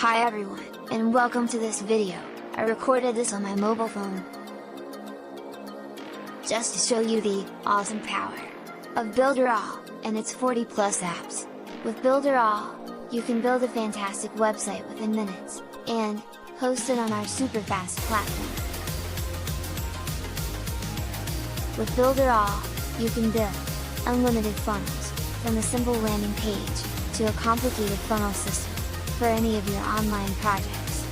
Hi everyone, and welcome to this video. I recorded this on my mobile phone, just to show you the awesome power of Builderall, and its 40+ apps. With Builderall, you can build a fantastic website within minutes, and host it on our super fast platform. With Builderall, you can build unlimited funnels, from a simple landing page, to a complicated funnel system, for any of your online projects.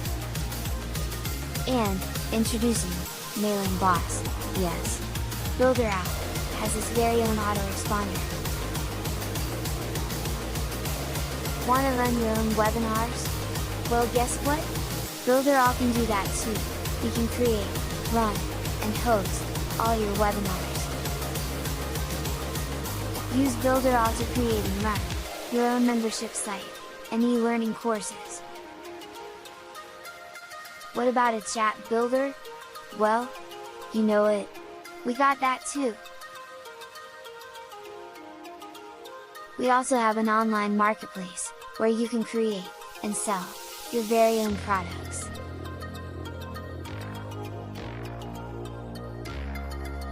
And, introducing Mailing Boss, yes! Builderall has its very own autoresponder. Wanna run your own webinars? Well, guess what? Builderall can do that too. You can create, run, and host all your webinars. Use Builderall to create and run your own membership site, and e-learning courses. What about a chat builder? Well, you know it! We got that too! We also have an online marketplace, where you can create, and sell, your very own products.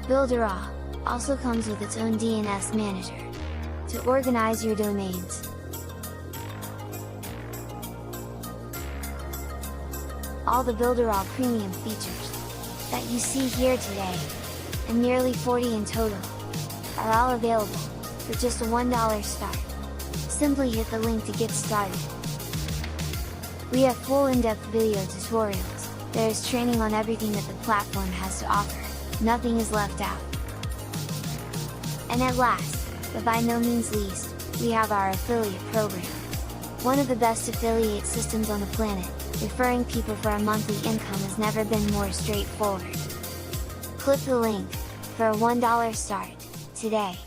Builderall also comes with its own DNS manager, to organize your domains. All the Builderall premium features that you see here today, and nearly 40 in total, are all available for just a $1 start. Simply hit the link to get started. We have full in-depth video tutorials, there is training on everything that the platform has to offer, nothing is left out. And at last, but by no means least, we have our affiliate program. One of the best affiliate systems on the planet, referring people for a monthly income has never been more straightforward. Click the link, for a $1 start, today!